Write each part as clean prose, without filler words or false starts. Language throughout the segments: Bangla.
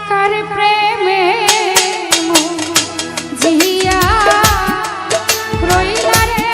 কার প্রেমে জিয়া রইলা রে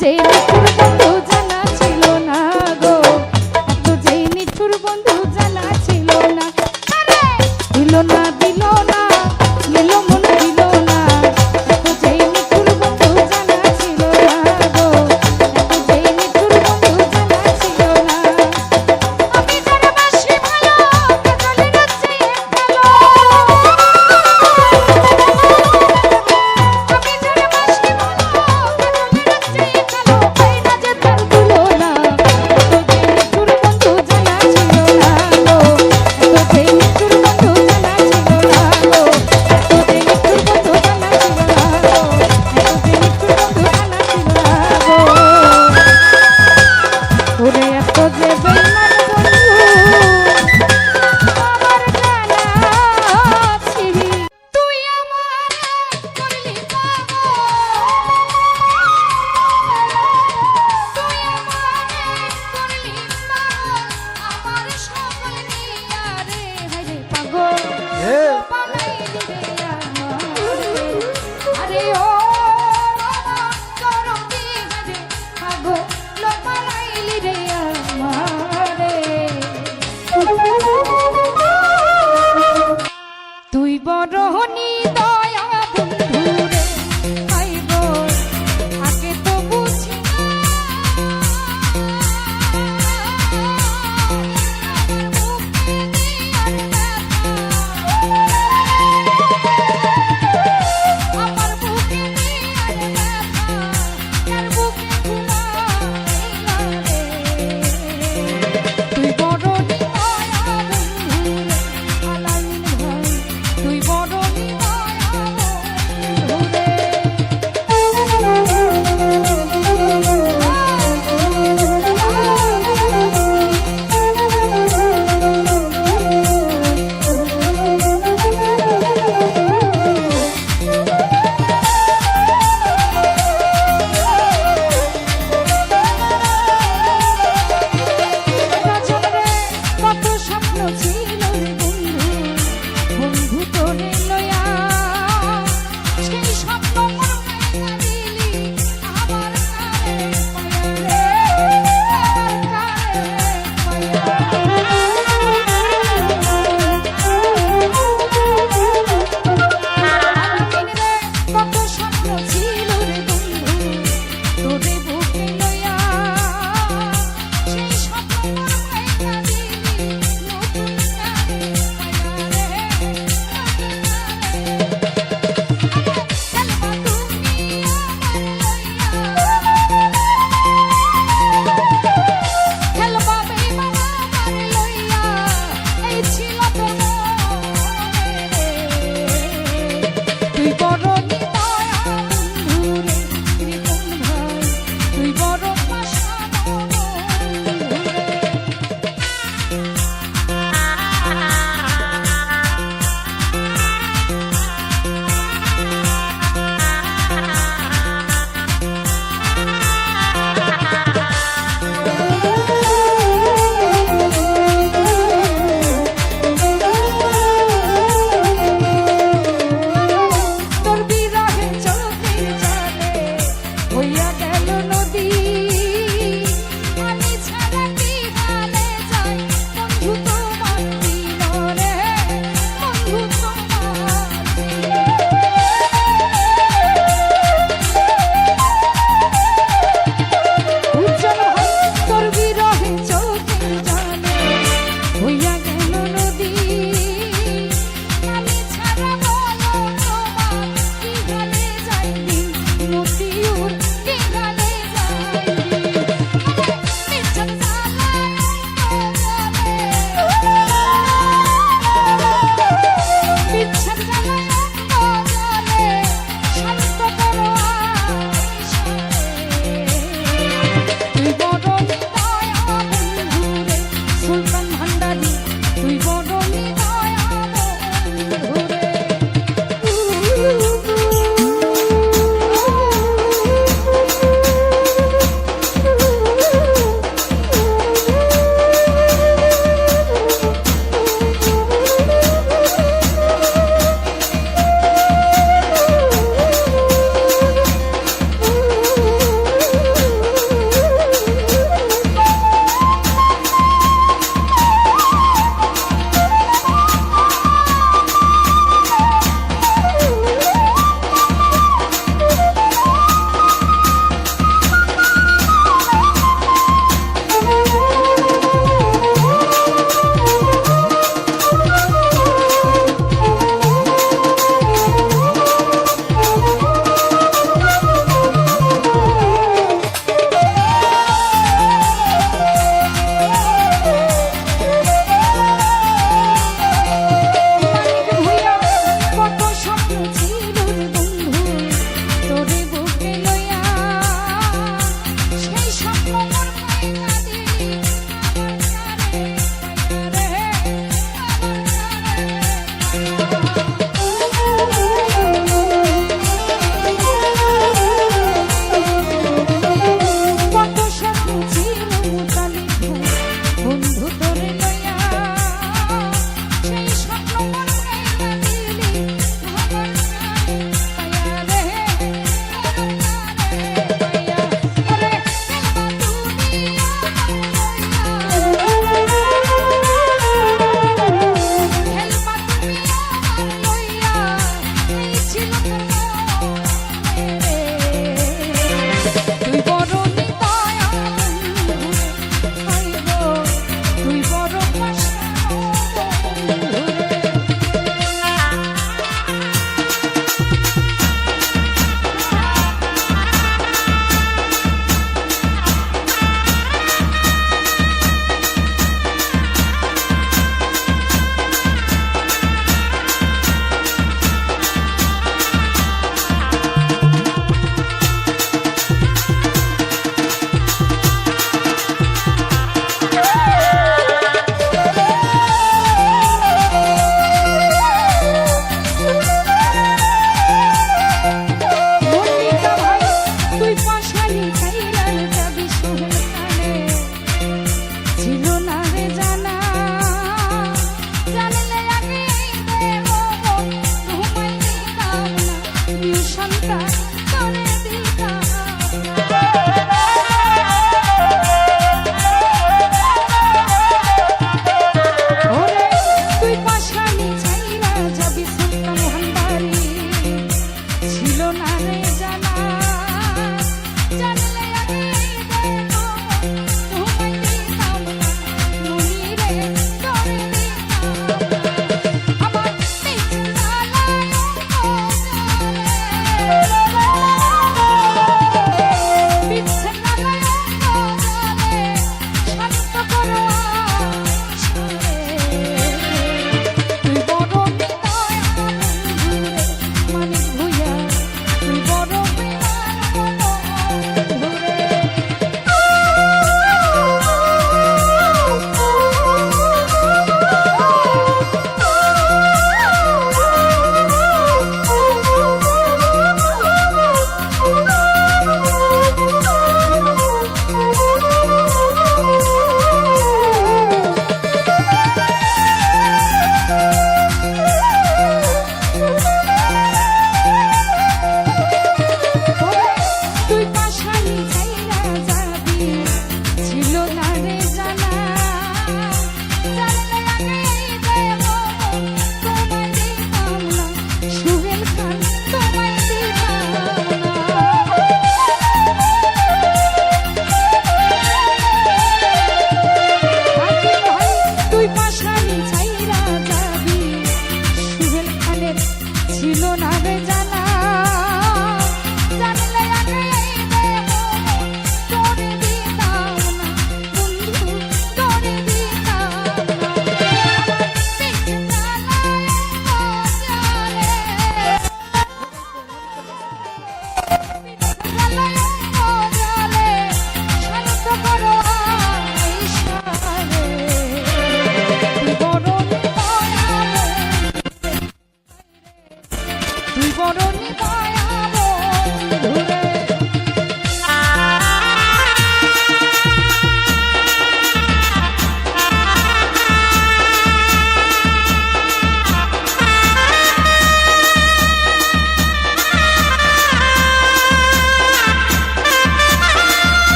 যে নিঠুর বন্ধু জানা ছিল না গো, এত যে নিঠুর বন্ধু জানা ছিল না। আরে দিল না দিল না নিল মন দিল না, এত যে নিঠুর বন্ধু জানা ছিল না গো, এত যে নিঠুর বন্ধু জানা ছিল না। আমি যারা বাসি ভালো কাজলের চেয়ে ভালো, আমি যারা বাসি ভালো কাজলের চেয়ে ভালো,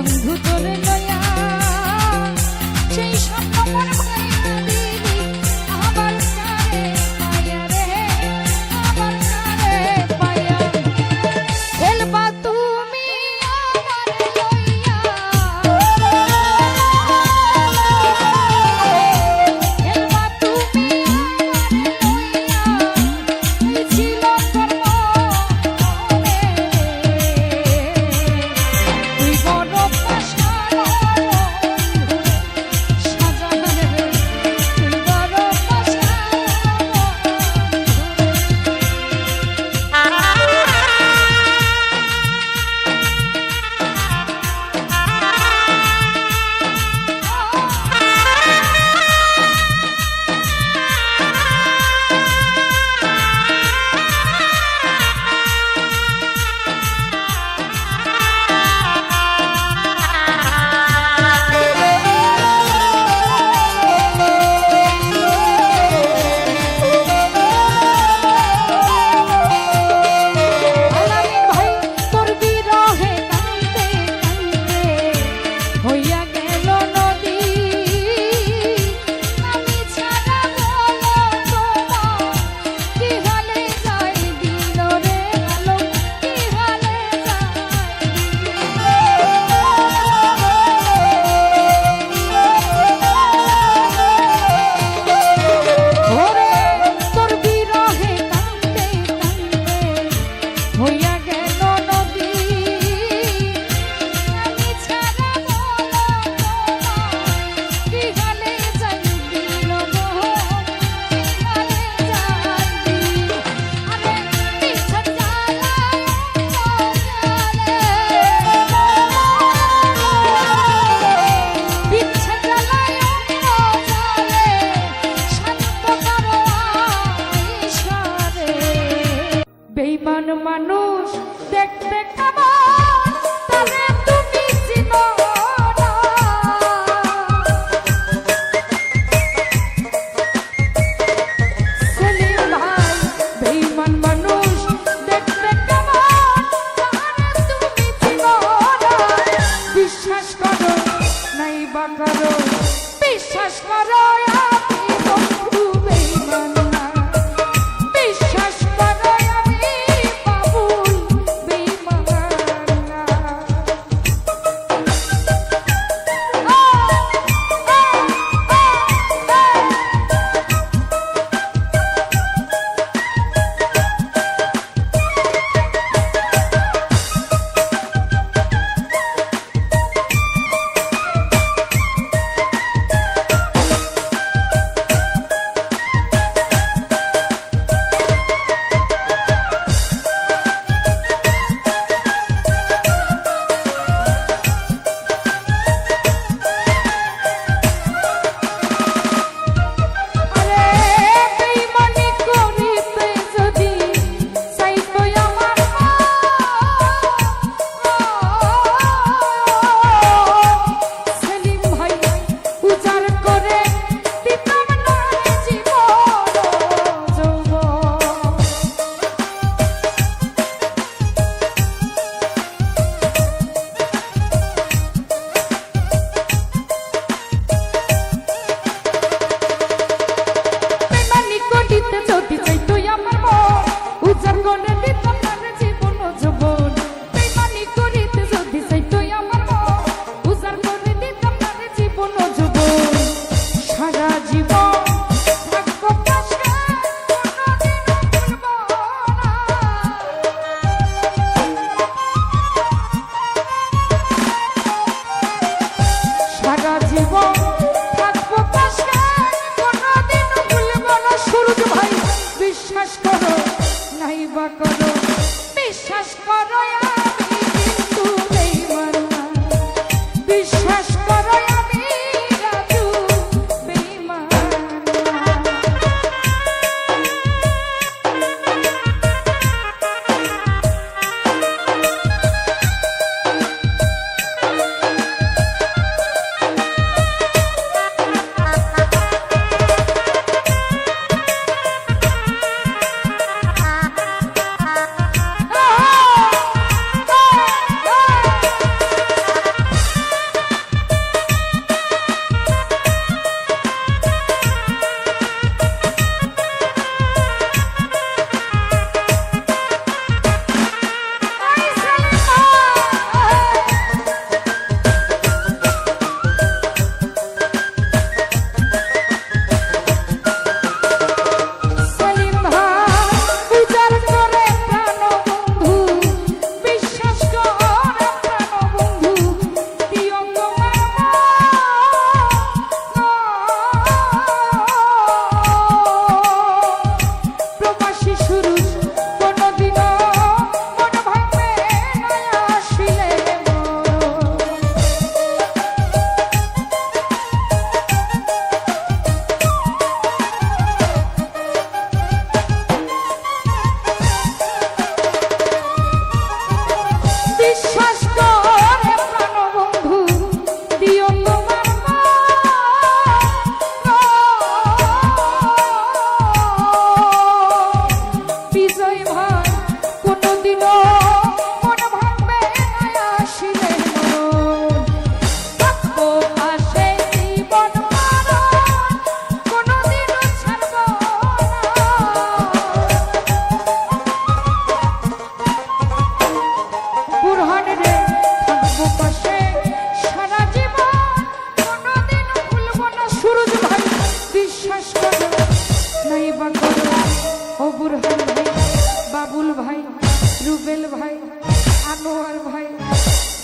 বন্ধু তোরে লইয়া সেই স্বপ্ন মন ভাইয়া দিলি আবার কারে পাইয়া রে আবার কারে পাইয়া খেলবা তুমি আমারে লইয়া খেলবা তুমি আমারে লইয়া ছিল তোর মনে তুই বড় পাশার সাজা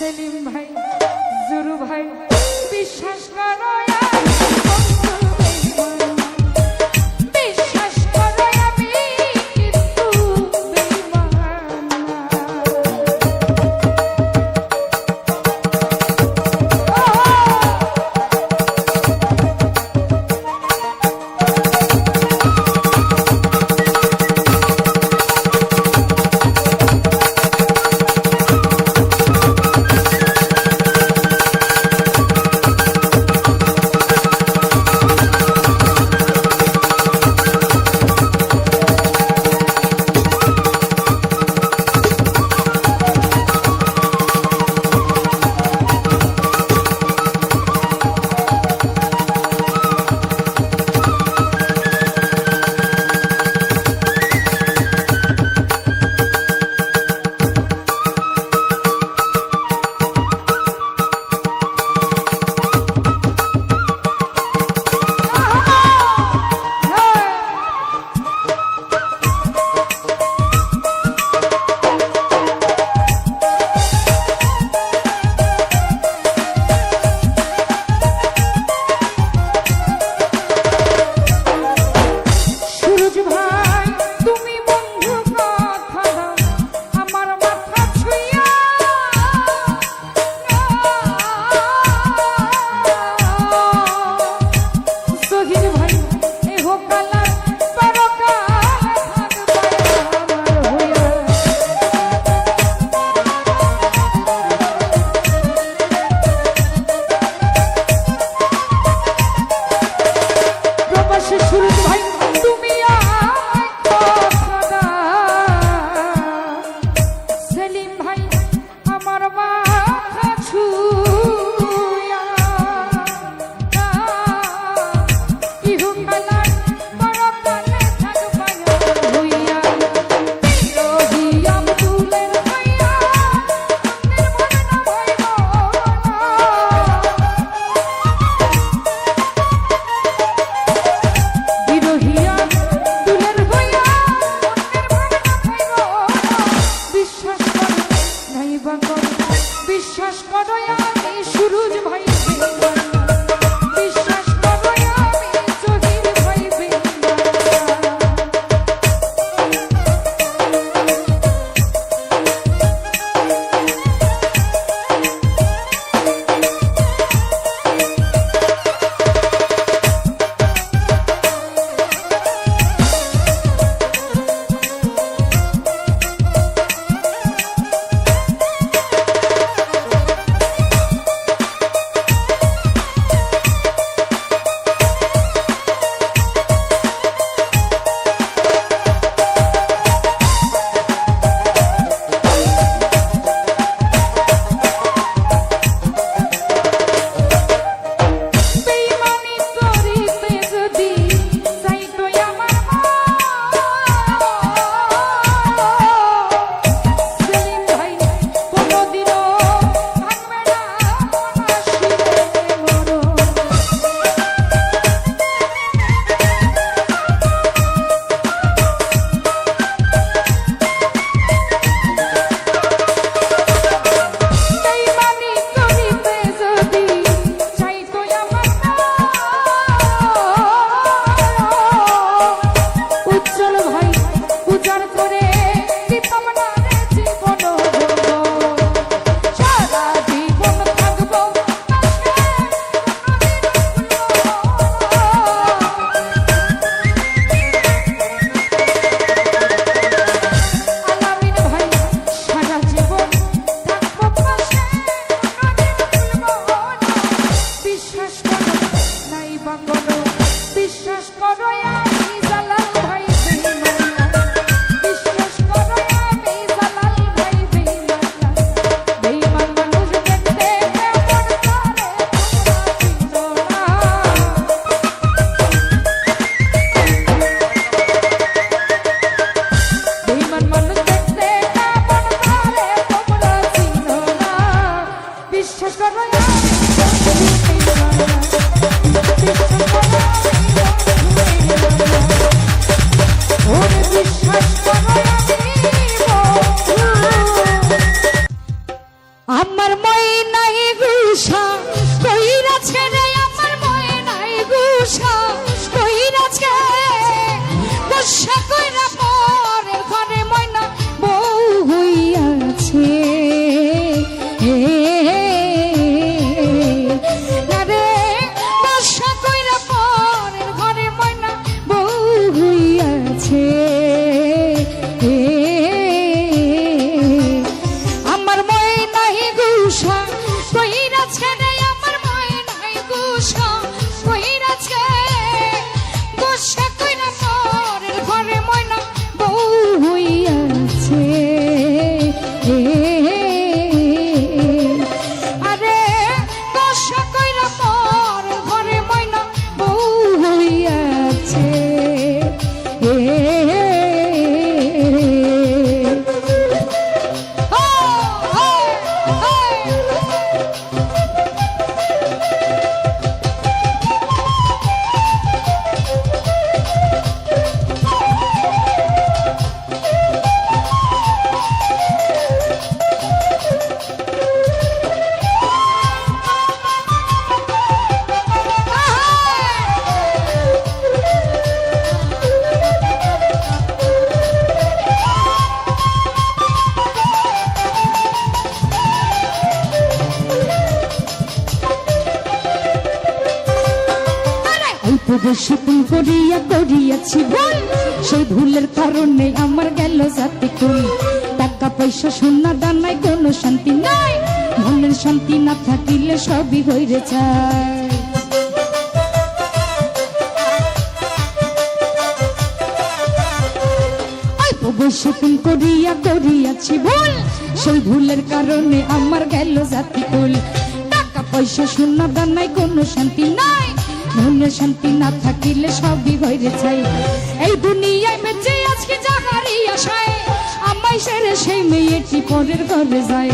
সেলিম ভাই, জুরু ভাই, বিশ্বাস করো আমি বন্ধু বেঈমান। বিশ্বাস করো আমি কিন্তু বেঈমান না। আমার ময়নাই গুষা কইরাছে রে আমার ময়নাই গুষা কইরাছে গুষা কইরা পরের ঘরে ময়না বউ হইয়াছে না রে গুষা কইরা পরের ঘরে ময়না বউ হইয়াছে আমার ময়নাই গুষা কইরাছে রে আমার ময়নাই গুষা কইরাছে গুষা কইরা পরের ঘরে ময়না বউ হইয়াছে আরে গুষা কইরা পরের ঘরে ময়না বউ হইয়াছে বেশি ভুল করিয়াছি ভুল সেই ভুলের কারণে আমার গেল জাতি কুল টাকা পয়সা সোনা দানায় কোনো শান্তি নাই মনের শান্তি না থাকিলে সবই হইরে যায় বেশি ভুল করিয়াছি ভুল সেই ভুলের কারণে আমার গেল জাতি কুল টাকা পয়সা সোনা দানায় কোনো শান্তি নাই মনের শান্তি না থাকিলে সবই হইরে চাই এই দুনিয়ায় বেঁচে আজকে যাহারি আশায় আমায় সেরে সেই মেয়েটি পরের ঘরে যায়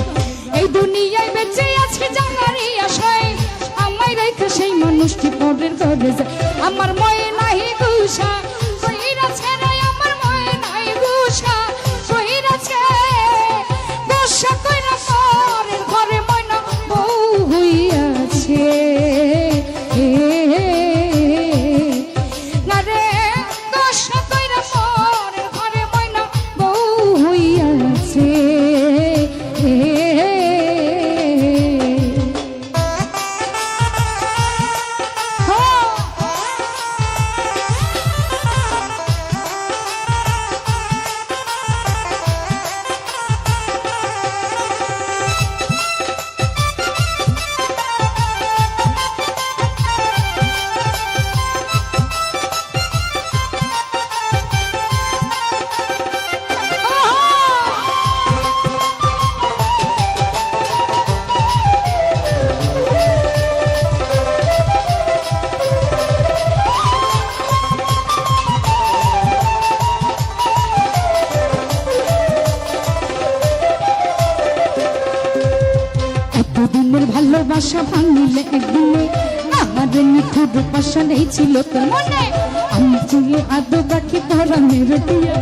এই দুনিয়ায় বেঁচে আজকে যাহারি আশায় আমায় রেখে সেই মানুষটি পরের ঘরে যায় আমার ময়নাই গুষা কইরাছে রে আমার ময়নাই গুষা কইরাছে গুষা কইরা পরের ঘরে ময়না বউ হইয়াছে ভালোবাসা ভাঙিলে একদিনে আমার নিঠুর পাশা নেই ছিল তোর মনে আমি চুলে আদো বাকি তোরা মেরে দিয়া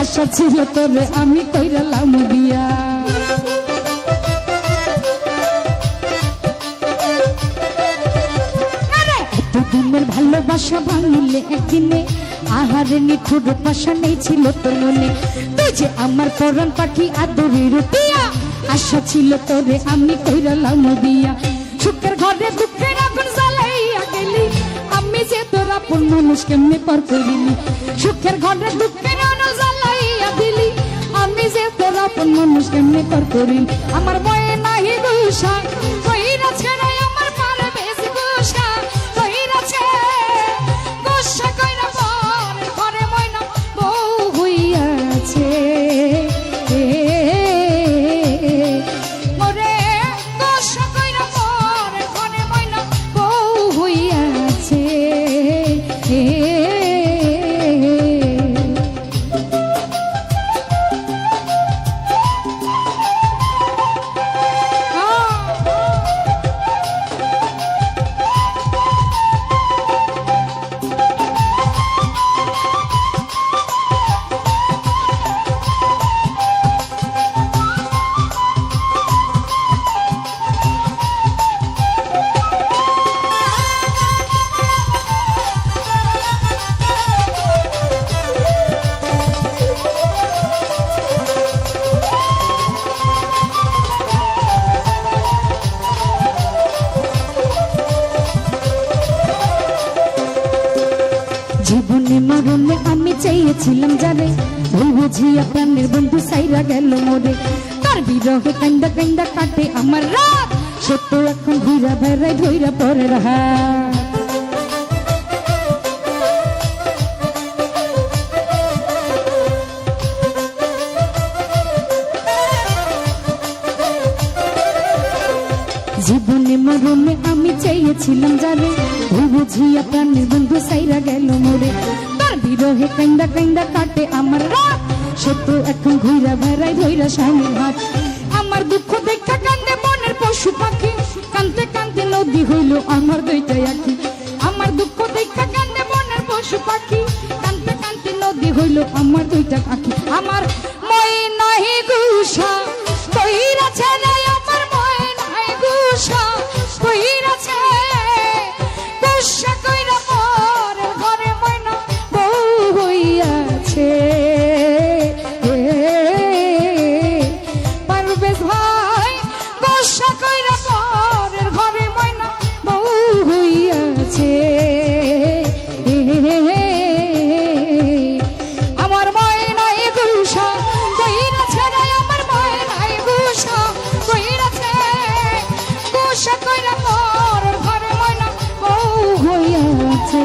আশা ছিল তোরে আমি কইরালাম দিয়া এতদিনের ভালোবাসা ভাঙিলে একদিনে আহারে নিঠুর পাশা নেই ছিল তোর মনে তুই যে আমার পরাণ পাখি আদরের টিয়া আশা ছিল তোরে আমি কইরালাম দিয়া সুখের ঘরে দুঃখের আগুন জ্বালাইয়া গেলি আমি যে তোর আপন মানুষ কেমনে পার করিলি সুখের ঘরে দুঃখের আগুন জ্বালাইয়া দিলি আমি যে তোর আপন মানুষ কেমনে পার করিলি আমার ময়নাই গুষা কইরাছে রে আমার পারে বেশি গুষা কইরাছে গুষা কইরা পরের ঘরে ময়না বউ হইয়াছে চেয়েছিলাম যারে ভুল বুঝিয়া প্রাণের বন্ধু সাইরা গেল মোরে তার বিরহে কান্দা কান্দা কাটে আমার রাত সত্য এখন ঘুরা বেড়াই ধইরা পরের হাত জীবনে মরণে আমি চেয়েছিলাম যারে ভুল বুঝিয়া প্রাণের বন্ধু সাইরা গেল মোরে তার বিরহে কান্দা কান্দা কাটে আমার রাত সত্য এখন ঘুরা বেড়াই ধইরা স্বামীর হাত আমার দুঃখ দেখা কান্দে মনের পশু পাখি কান্দতে কান্দতে নদী হইল আমার দুইটা আখি আমার দুঃখ দেখা কান্দে মনের পশু পাখি কান্দতে কান্দতে নদী হইল আমার দুইটা আখি আমার মই নাহি গুসা কইরাছে না আমার মই নাহি গুসা কইরাছে গুসা কইরা পরের ঘরে ময়না বউ হইয়াছে পারবেশ ভাই গুসা কইরা পরের ঘরে ময়না বউ হইয়াছে আমার ময়নাই গুসা কইরাছে রে আমার ময়নাই গুসা কইরাছে গুসা কইরা পরের ঘরে ময়না বউ হইয়াছে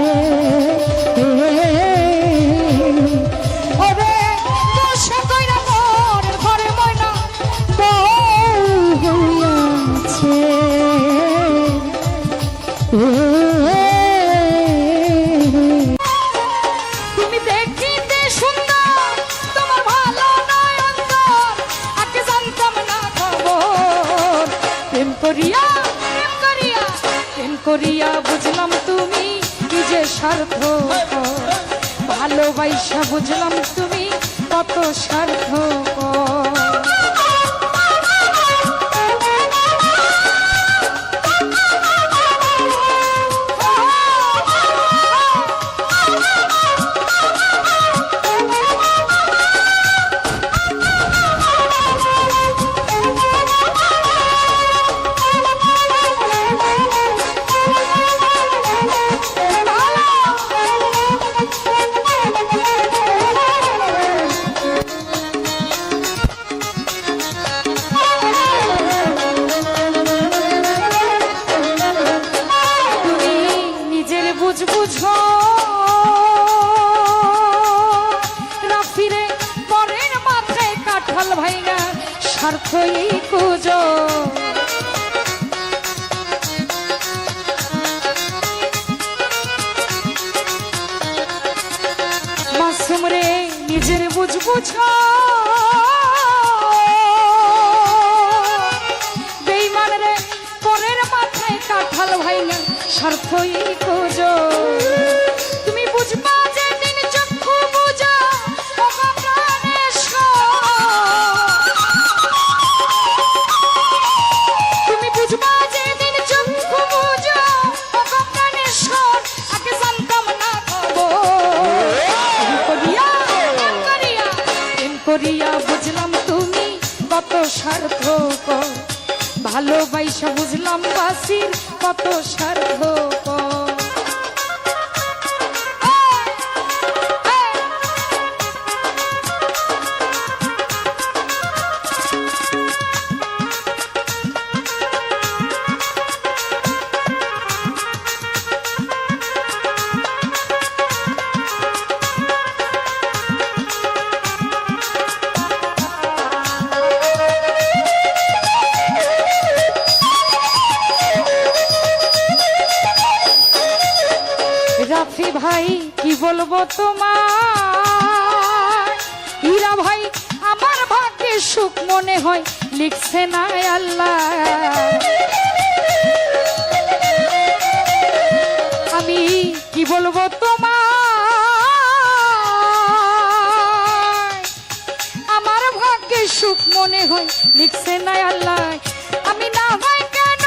ওরে গুসা কইরা পরের ঘরে ময়না বউ হইয়াছে তুমি দেখিতে সুন্দর তোমার ভালো নয় অন্তর আগে জানতাম না খবর প্রেম করিয়া বুঝলাম তুমি নিজে স্বার্থ ভালোবাসা বুঝলাম তুমি কত স্বার্থ বুঝো রাফিরে পরের মাথায় কাঠাল ভাইনা স্বার্থই কুজো মাসুম রে নিজের বুঝো বেঈমান রে পরের মাথায় কাঠাল ভাইনা স্বার্থই কুজো তুমি বুঝবা যে দিন চক্ষু বুঝা তুমি বুঝবা যে দিন চক্ষু বুঝা আগে জানতাম না করিয়া বুঝলাম তুমি কত স্বার্থক ভালোবাসা বুঝলাম বাসির কত স্বার্থক রাফি ভাই কি বলবো তোমার হীরা ভাই আমার ভাগ্যে সুখ মনে হয় লিখছে না আল্লাহ আমি কি বলবো তোমার আমার ভাগ্যে সুখ মনে হয় লিখছে না আল্লাহ আমি না হয় কেন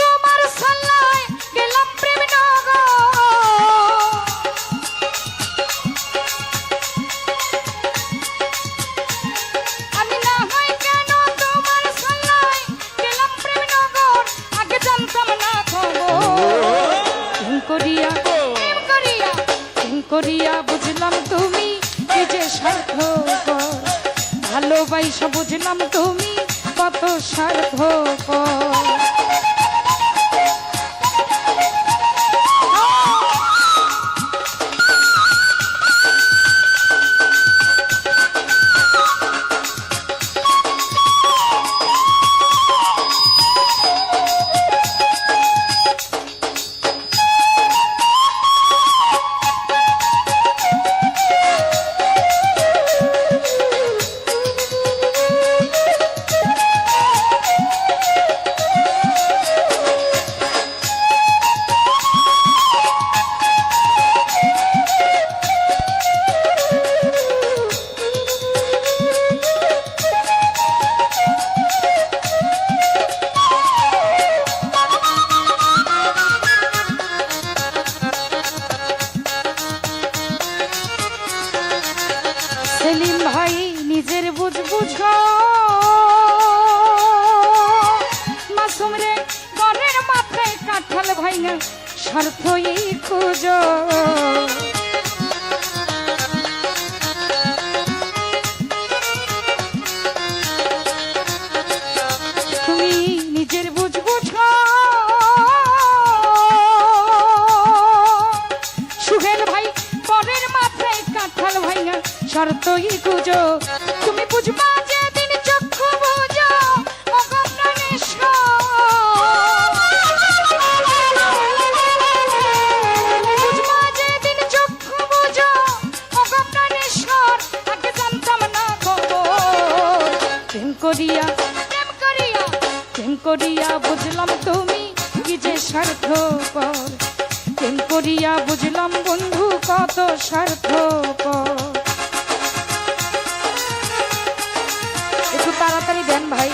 তোমার সাল্লায় গেলাম প্রেম নগর করিয়া বুঝলাম তুমি কি যে স্বার্থপর, ভালোবাসা বুঝলাম তুমি কত স্বার্থপর। সেলিম ভাই নিজের বুঝ বুঝো, মাসুম রে ঘরের মাথায় কাঁঠাল ভাইঙা স্বার্থই খুঁজো। তুমি নিজের বুঝ বুঝো, সুহেল ভাই ঘরের মাথায় কাঁঠাল ভাইঙা স্বার্থই খুঁজো। তুমি বুঝবা যেদিন চক্ষু বুঝো ওগো প্রাণেশ্বর, বুঝবা যেদিন চক্ষু বুঝো ওগো প্রাণেশ্বর, আগে জানতাম না খবর। প্রেম করিয়া প্রেম করিয়া প্রেম করিয়া বুঝলাম তুমি কি যে স্বার্থপর, প্রেম করিয়া বুঝলাম বন্ধু কত স্বার্থপর। একটু তাড়াতাড়ি দেন ভাই।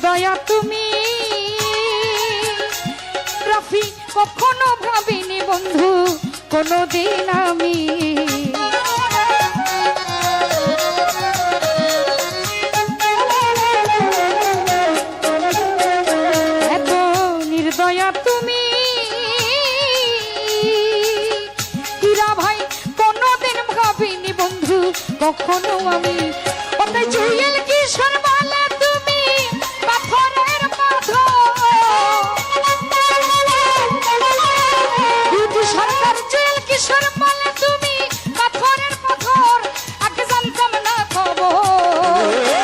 দয়া তুমি রাফি, কখনো ভাবিনি বন্ধু কোনদিন আমি, এত নির্দয়া তুমি হীরা ভাই, কোনদিন ভাবিনি বন্ধু কখনো আমি। ওটাই জুয়েল কিশোর বলে তুমি পাথরের পাথর, সরকার জুয়েল কিশোর বলে তুমি পাথরের পাথর, আগে জানতাম না খবর।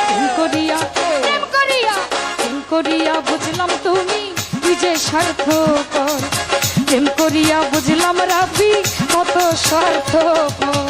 প্রেম করিয়া প্রেম করিয়া প্রেম করিয়া বুঝলাম তুমি কি যে স্বার্থপর, প্রেম করিয়া বুঝলাম রাফি কত স্বার্থপর।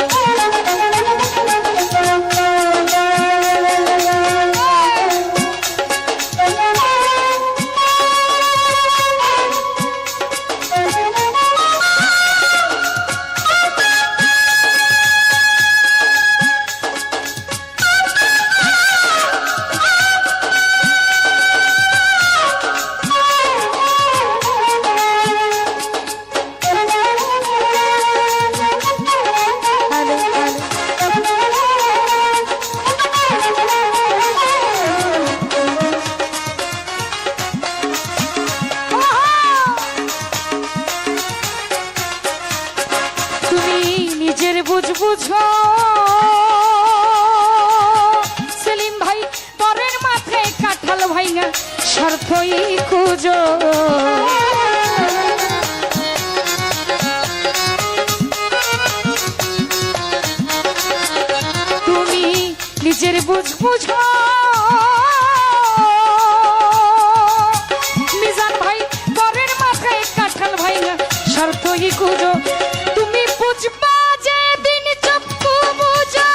বুঝ বুঝো সেলিম ভাই, পরের মাথায় কাঁঠাল ভাইঙা স্বার্থই খুঁজো। বুঝো মিজান ভাই পরের মাথায় কাঁঠাল ভাই না স্বার্থই খুঁজো তুমি বুঝবা যে দিন চক্ষু বুঝো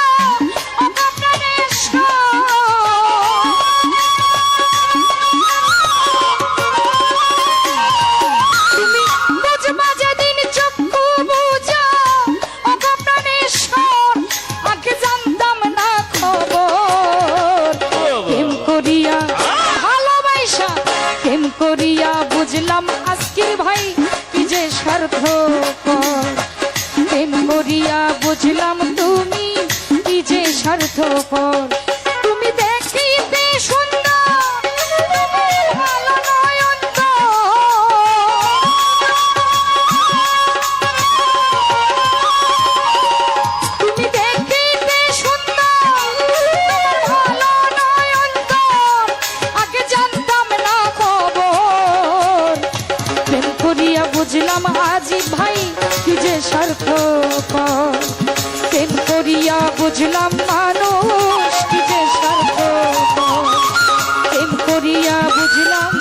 তুমি বুঝবা যে দিন চক্ষু বুঝো অগপ্রাণেশ্বর আগে জানতাম না খবর প্রেম করিয়া ভালোবাসা প্রেম করিয়া বুঝলাম আজকের ভাই কি যে স্বার্থপর প্রেম করিয়া বুঝলাম তুমি কি যে স্বার্থপর তুমি দেখিতে সুন্দর ভালো নয়নতর তুমি দেখিতে সুন্দর ভালো নয়নতর আগে জানতাম না খবর প্রেম করিয়া বুঝলাম আজি ভাই কি যে স্বার্থপর প্রেম করিয়া বুঝলাম মানুষ কি যে স্বার্থপর প্রেম করিয়া বুঝলাম